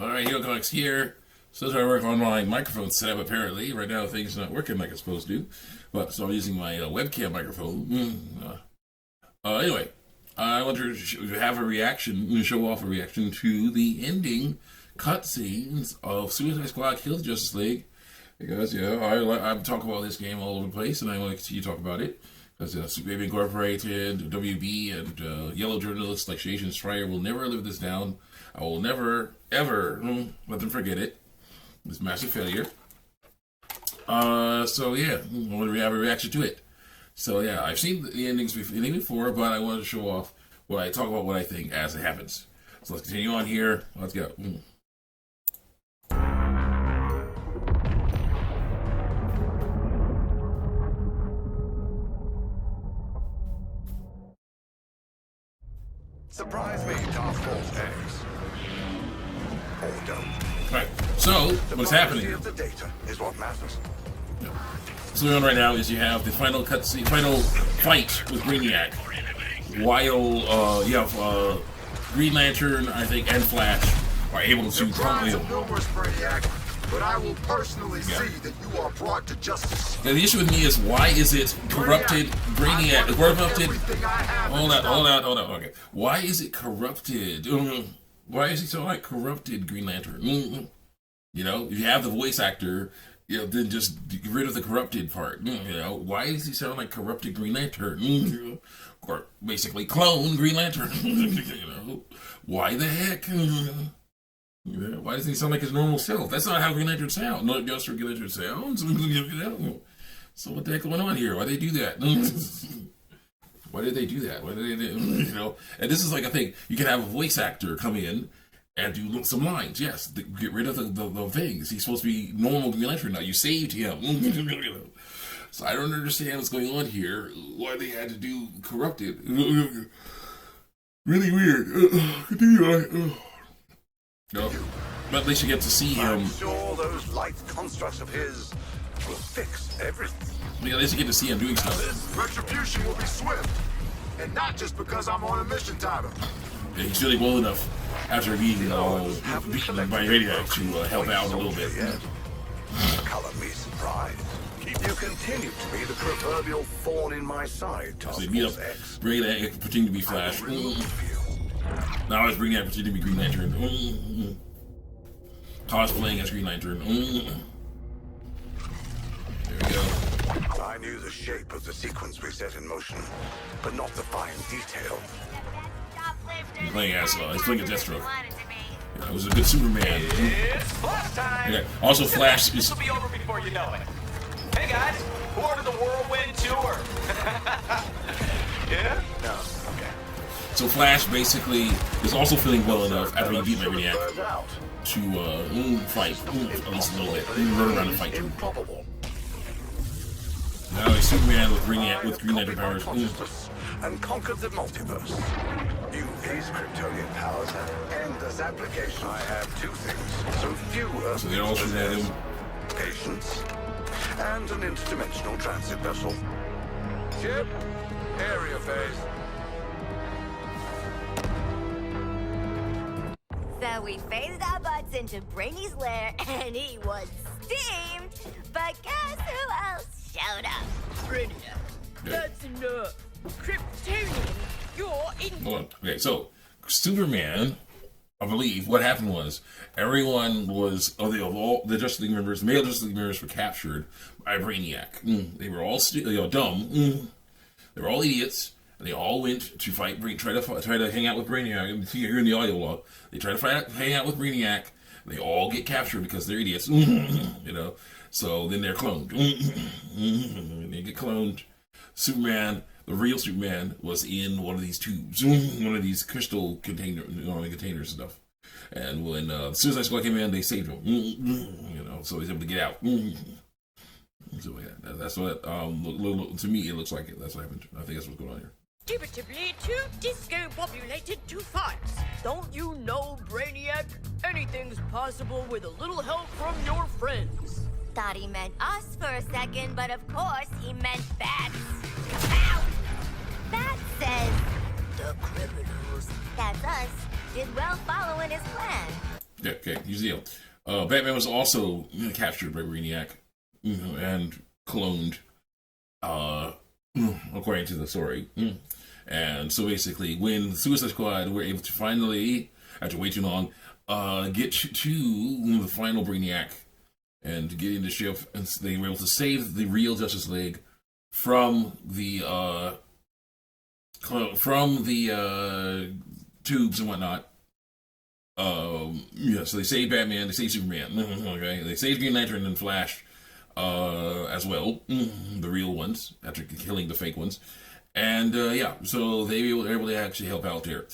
Alright, HeroComics here. So I work on my microphone setup apparently. Right now things are not working like it's supposed to. But so I'm using my webcam microphone. Anyway, I want to have a reaction, show off a reaction to the ending cutscenes of Suicide Squad Kill the Justice League. Because, I'm talking about this game all over the place, and I want to continue to talk about it. Because Superman Incorporated, WB, and yellow journalists like Shades and Schreier will never live this down. I will never, ever let them forget it. This massive failure. So yeah, I want to have a reaction to it. So yeah, I've seen the endings before, but I wanted to show off what I talk about, what I think as it happens. So let's continue on here. Let's go. Surprise me, Task Force X. Or don't. Alright, so what's happening? Of the data is what matters. What's going on right now is you have the final cutscene, final fight with Brainiac. While you have Green Lantern, I think, and Flash are able to Surprise of numerous, Brainiac, but I will personally see that you are brought to justice. Now the issue with me is, why is it corrupted Brainiac? Corrupted. Hold on. Okay, why is it corrupted? Why is he so like corrupted Green Lantern? You know, if you have the voice actor, then just get rid of the corrupted part. Why does he sound like corrupted Green Lantern? Or basically clone Green Lantern. Why the heck? Why doesn't he sound like his normal self? That's not how Green Lantern sounds. No, just Green Lantern sounds. So what the heck going on here? Why they do that? Why did they do that? Why did they, And this is like a thing. You can have a voice actor come in and do some lines. Yes, get rid of the things. He's supposed to be normal Green Lantern now. You saved him. So I don't understand what's going on here. Why they had to do corrupted. Really weird. Continue on. No, but at least you get to see him. I'm sure those light constructs of his will fix everything. Yeah, at least you get to see him doing stuff. Retribution will be swift, and not just because I'm on a mission title. Yeah, he's feeling well enough after being beaten by Brainiac to help out a little bit. Color me surprised. You continue to be the proverbial thorn in my side, Task Force X. Brainiac pretending to be Flash. Now it's Brainiac pretending to be Green Lantern. Cosplaying as Green Lantern. There we go. I knew the shape of the sequence we set in motion, but not the fine detail. He's playing as Deathstroke. Yeah, it was a good Superman. Okay. Also, Flash is. This will be over before you know it. Hey guys, who ordered the Whirlwind Tour? Yeah? No. Okay. So Flash basically is also feeling well enough after he beat Brainiac to fight at least a little bit. Run around and fight too. Now he's Superman with Green Lantern powers. And conquered the multiverse. Use these Kryptonian powers and endless application. I have two things. So few So they all should have him. Patience and an interdimensional transit vessel. Ship, area phase. So we phased our butts into Brainy's lair, and he was steamed. But guess who else showed up? Brainiac. That's enough. Kryptonian, you're in. Hold on. Okay, so Superman, I believe what happened was everyone was all the Justice League members, male Justice League members, were captured by Brainiac. They were all dumb. They were all idiots. And they all went to try to hang out with Brainiac. Here in the audio log, they try to hang out with Brainiac. They all get captured because they're idiots. So then they're cloned. They get cloned. Superman, the real Superman, was in one of these tubes, one of these crystal containers and stuff. And when Suicide Squad came in, they saved him. So he's able to get out. So yeah, that's what to me it looks like it. That's what happened. I think that's what's going on here. Indubitably too disco-populated to fight. Don't you know, Brainiac? Anything's possible with a little help from your friends. Thought he meant us for a second, but of course he meant bats. Ow! That says The criminals. that's us. Did well following his plan. Yeah, okay, here's the deal. Batman was also captured by Brainiac and cloned, according to the story. And so basically, when the Suicide Squad were able to finally, after way too long, get to the final Brainiac and get in the ship, and they were able to save the real Justice League from the tubes and whatnot. So they saved Batman, they saved Superman, okay? They saved Green Lantern and Flash as well, the real ones, after killing the fake ones. And so they were able to actually help out there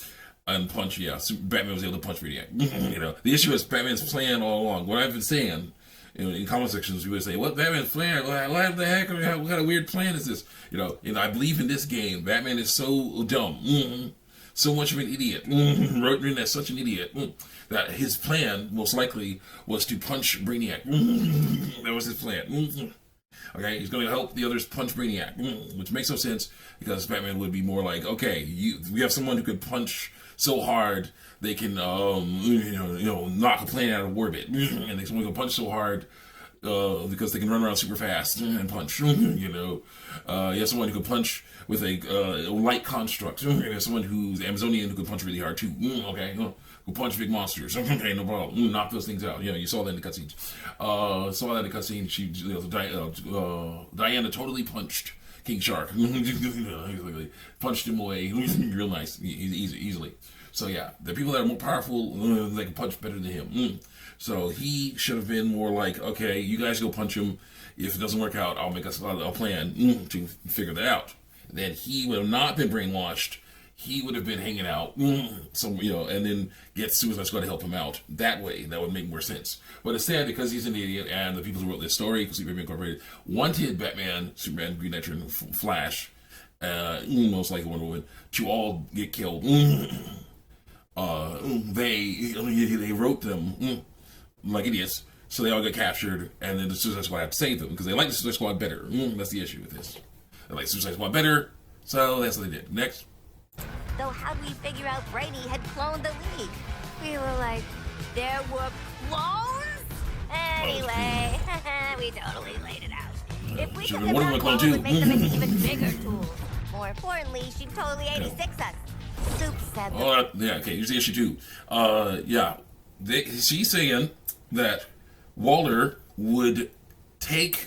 and punch. Batman was able to punch Brainiac. The issue is Batman's plan all along. What I've been saying, in comment sections, we would say, "What Batman's plan? What the heck? What kind of weird plan is this?" I believe in this game, Batman is so dumb, so much of an idiot, written as such an idiot that his plan most likely was to punch Brainiac. That was his plan. Okay, he's going to help the others punch Brainiac, which makes no sense because Batman would be more like, okay, we have someone who could punch so hard they can, knock a plane out of orbit, and someone who can punch so hard because they can run around super fast and punch. You have someone who can punch with a light construct. There's someone who's Amazonian who can punch really hard too. Okay, who punch big monsters. Okay, no problem. Knock those things out. You saw that in the cutscenes. She, Diana totally punched King Shark. Punched him away real nice, easily. So yeah, the people that are more powerful, they can punch better than him. So he should have been more like, okay, you guys go punch him. If it doesn't work out, I'll make a plan to figure that out. Then he would have not been brainwashed. He would have been hanging out, and then get Suicide Squad to help him out. That way, that would make more sense. But instead, because he's an idiot, and the people who wrote this story, Superman Incorporated, wanted Batman, Superman, Green Lantern, Flash, most likely Wonder Woman, to all get killed. They wrote them like idiots, so they all got captured, and then the Suicide Squad had to save them because they like the Suicide Squad better. That's the issue with this. They like Suicide Squad better, so that's what they did. Next. So how'd we figure out Brady had cloned the League? We were like, there were clones? Anyway, we totally laid it out. If we could have done clones, it would make them into even bigger tools. More importantly, she'd totally 86 us. Soup said here's the issue too. She's saying that Waller would take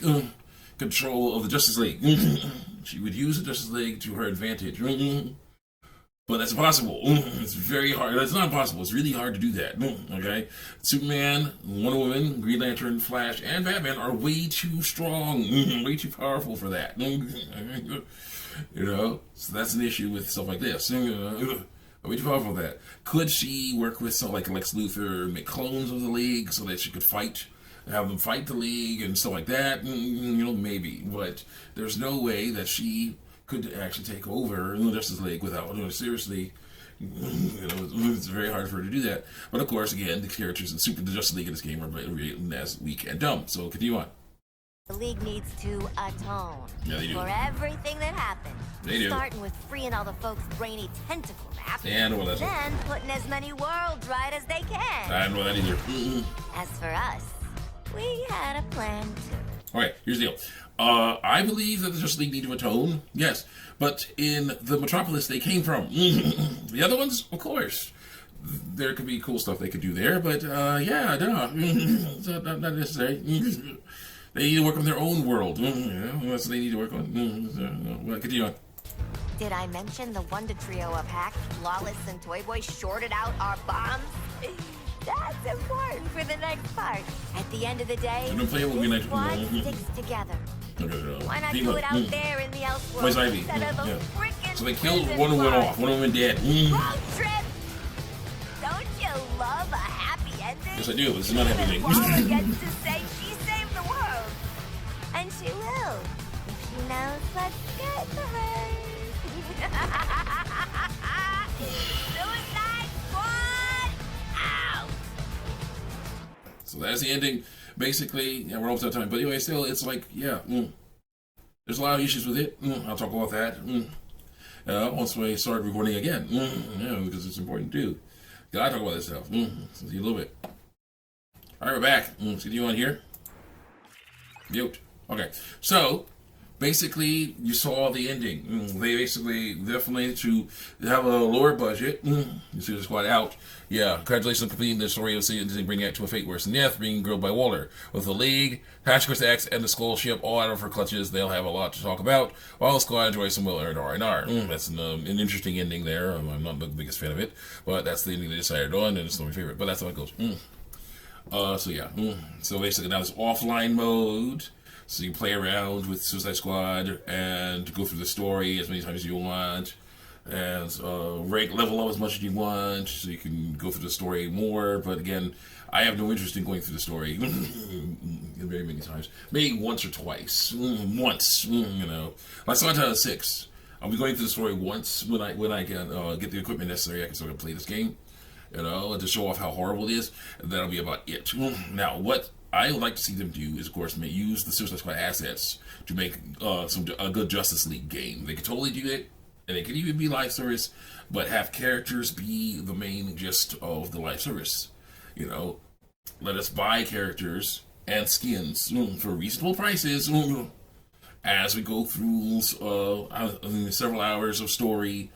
control of the Justice League. She would use the Justice League to her advantage. But that's impossible. It's very hard. It's not impossible. It's really hard to do that. Okay? Superman, Wonder Woman, Green Lantern, Flash, and Batman are way too strong, way too powerful for that. So that's an issue with stuff like this. Way too powerful for that. Could she work with someone like Lex Luthor, make clones of the League so that she could have them fight the League and stuff like that? Maybe. But there's no way that she could actually take over the Justice League without seriously. It's very hard for her to do that. But of course, again, the characters in the Justice League in this game are written as weak and dumb. So continue on. The League needs to atone for everything that happened. They do. Starting with freeing all the folks' brainy tentacle maps, and then putting as many worlds right as they can. I don't know that either. As for us, we had a plan too. All right, here's the deal. I believe that the Justice League need to atone, yes, but in the Metropolis they came from. The other ones, of course, there could be cool stuff they could do there, but not necessary. They need to work on their own world. That's what they need to work on. Continue on. Did I mention the Wonder Trio of Hack, Lawless, and Toy Boy shorted out our bombs? That's important for the next part. At the end of the day, this squad sticks together. Why not do it out there in the Elseworld instead of those frickin' So they killed Wonder Woman off. Wonder Woman dead. Road trip! Don't you love a happy ending? Yes, I do. This is not a happy ending. Waller gets to say she saved the world. And she will, if she knows what's good for her. Suicide Squad out! So that's the ending. Basically, we're almost out of time. But anyway, still, it's like, there's a lot of issues with it. I'll talk about that. Once we start recording again. Because it's important too. Gotta talk about this stuff. See you a little bit. All right, we're back. See you on here. Mute. Okay, so basically, you saw the ending. They basically definitely to have a lower budget. You see the squad out. Yeah, congratulations on completing the story of Disney bringing it to a fate worse than death, being grilled by Waller. With the League, Tactical X, and the Skull Ship all out of her clutches, they'll have a lot to talk about, while the squad enjoys some well-earned R&R. That's an interesting ending there. I'm not the biggest fan of it, but that's the ending they decided on, and it's not my favorite, but that's how it goes. So yeah. So basically now it's offline mode. So you play around with Suicide Squad and go through the story as many times as you want, and rank level up as much as you want, so you can go through the story more. But again, I have no interest in going through the story very many times. Maybe once or twice. Once, you know. Like Santa 6. I'll be going through the story once when I can get the equipment necessary. I can sort of play this game, you know, to show off how horrible it is. And that'll be about it. Now, what I would like to see them do is, of course, use the Suicide Squad assets to make a good Justice League game. They could totally do it, and it could even be live service, but have characters be the main gist of the live service. You know, let us buy characters and skins for reasonable prices as we go through several hours of story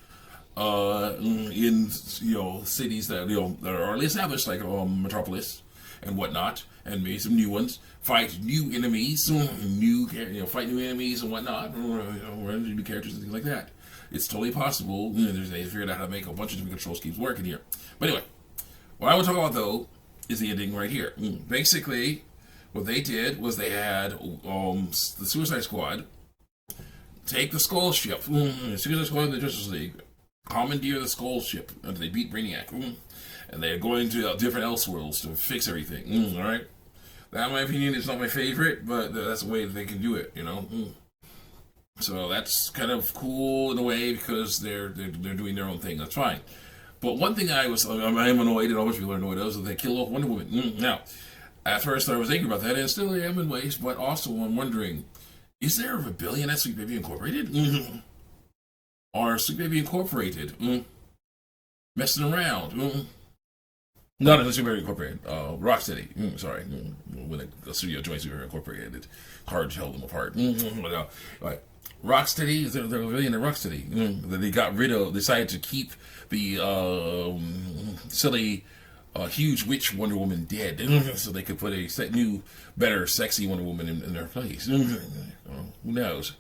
in cities that that are already established, like Metropolis and whatnot, and maybe some new ones. Fight new enemies, fight new enemies and whatnot, run into new characters and things like that. It's totally possible. They figured out how to make a bunch of different control schemes work in here. But anyway, what I want to talk about though is the ending right here. Basically, what they did was they had the Suicide Squad take the Skull Ship. The Suicide Squad and the Justice League commandeer the Skull Ship after they beat Brainiac. And they're going to different Elseworlds to fix everything. All right? That, in my opinion, is not my favorite, but that's the way that they can do it, you know? So that's kind of cool in a way because they're doing their own thing. That's fine. But one thing I am annoyed, and all of people are annoyed of, is that they kill off Wonder Woman. Now, at first I was angry about that, and still I am in ways, but also I'm wondering, is there a rebellion at Sweet Baby Incorporated? Or Sweet Baby Incorporated messing around? Not in Sweet Baby Incorporated, Rocksteady. Sorry. When a studio joins Sweet Baby Incorporated, it's hard to tell them apart. But, Rocksteady, they're a rebellion at Rocksteady. That they got rid of, decided to keep the silly, huge witch Wonder Woman dead, so they could put a new, better, sexy Wonder Woman in their place. Who knows?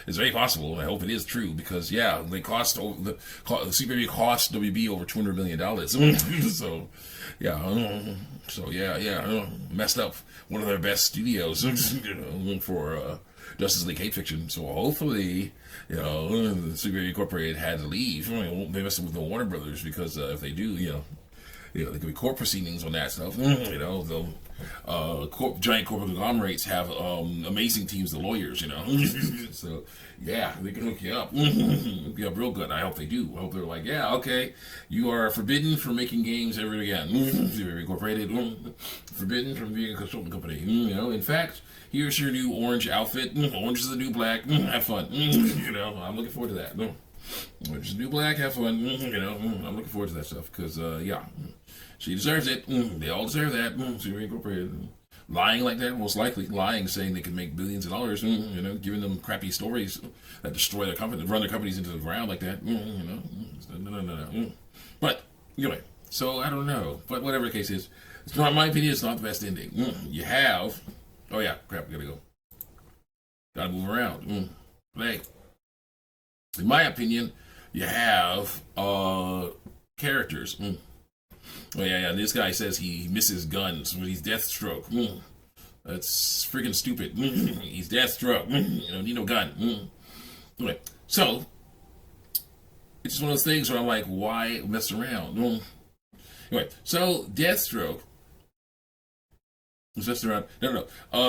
It's very possible, and I hope it is true, because yeah, they Super Baby cost WB over $200 million. So yeah, messed up one of their best studios, for Justice League hate fiction. So hopefully, the Super Baby Incorporated had to leave. They messed up with the Warner Brothers, because if they do, there could be court proceedings on that stuff. They'll giant corporate conglomerates have amazing teams of lawyers. So yeah, they can hook you up, hook you up real good. I hope they do. I hope they're like, yeah, okay, you are forbidden from making games ever again. Incorporated, forbidden from being a consulting company. In fact, here's your new orange outfit. Orange is the new black. Have fun. I'm looking forward to that. Orange is the new black. Have fun. I'm looking forward to that stuff because she deserves it. They all deserve that. Super Incorporated. Lying like that, most likely lying, saying they can make billions of dollars. Giving them crappy stories that destroy their company, run their companies into the ground like that. No. But anyway, so I don't know. But whatever the case is, it's not my opinion. It's not the best ending. You have. Oh yeah, crap. Gotta go. Gotta move around. Hey, in my opinion, you have characters. Oh yeah. This guy says he misses guns, but he's Deathstroke. That's freaking stupid. He's Deathstroke. Need no gun. Anyway, so it's just one of those things where I'm like, why mess around? Anyway, so Deathstroke is just around. No.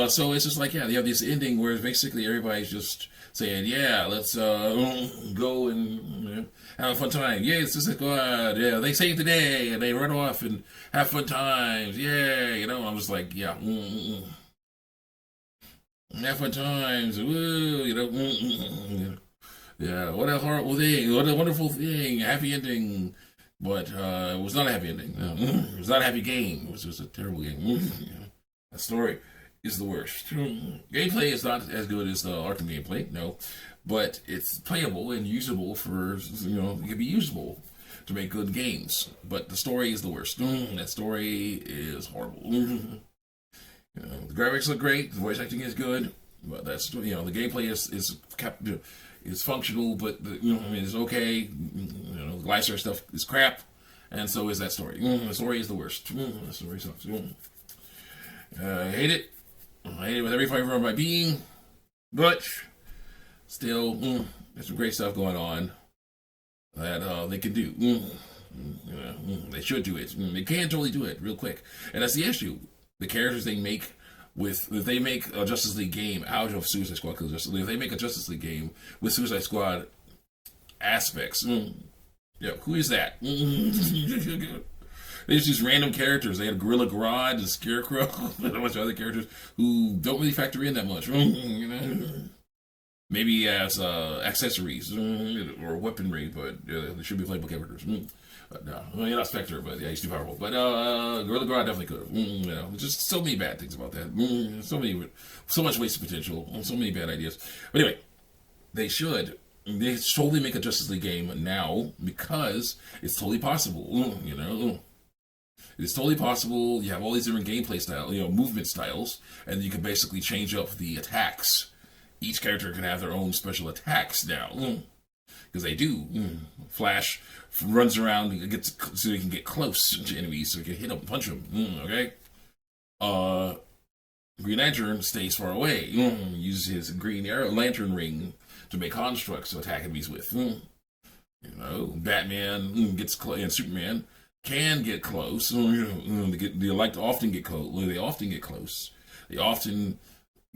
So it's just like, yeah, they have this ending where basically everybody's just saying, yeah, let's go and have a fun time. Yeah, it's just like, yeah, they save the day and they run off and have fun times. Yeah, I'm just like, yeah, have fun times. Woo, yeah, what a horrible thing. What a wonderful thing. Happy ending. but it was not a happy ending. It was not a happy game. It was just a terrible game. The story is the worst. Gameplay is not as good as the Arkham gameplay, no, but it's playable and usable for, it can be usable to make good games. But the story is the worst. That story is horrible. The graphics look great, the voice acting is good, but that's, the gameplay is functional, but it's okay. The lifestyle stuff is crap, and so is that story. The story is the worst. The story sucks. I hate it. I hate it with every fiber of my being, but still, there's some great stuff going on that they can do. They should do it. They can totally do it real quick, and that's the issue. The characters they make if they make a Justice League game out of Suicide Squad, if they make a Justice League game with Suicide Squad aspects, who is that? There's these random characters. They had Gorilla Grodd, the Scarecrow, and a bunch of other characters who don't really factor in that much. Maybe as accessories or weaponry, but they should be playable characters. But no, you're not Spectre, but yeah, he's too powerful. But Gorilla Grodd definitely could have. Just so many bad things about that. So much wasted potential. So many bad ideas. But anyway, they should totally make a Justice League game now because it's totally possible. It's totally possible. You have all these different gameplay styles, movement styles, and you can basically change up the attacks. Each character can have their own special attacks now. Because they do. Flash runs around so he can get close to enemies, so he can hit them, punch them. Okay? Green Lantern stays far away. Uses his Green Lantern ring to make constructs to attack enemies with. Batman gets close, and Superman can get close. They often get close. They often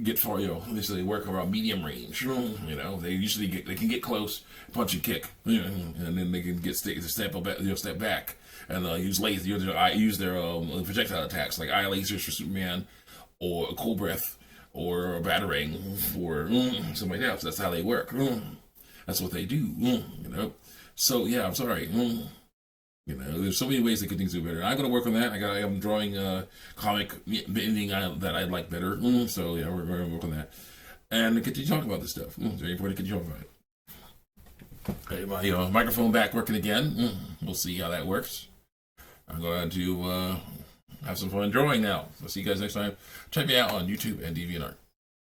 get far, they work around medium range. They can get close, punch and kick, and then they can step back, and use their projectile attacks like eye lasers for Superman, or a cold breath, or a batarang, or something like that. So that's how they work. That's what they do. So yeah, I'm sorry. There's so many ways they could things do better. I'm going to work on that. I'm drawing a comic ending that I'd like better. So yeah, we're going to work on that and continue talking about this stuff. It's very important to continue talking about it. Okay, my microphone back working again. We'll see how that works. I'm going to have some fun drawing now. I'll see you guys next time. Check me out on YouTube and DeviantArt.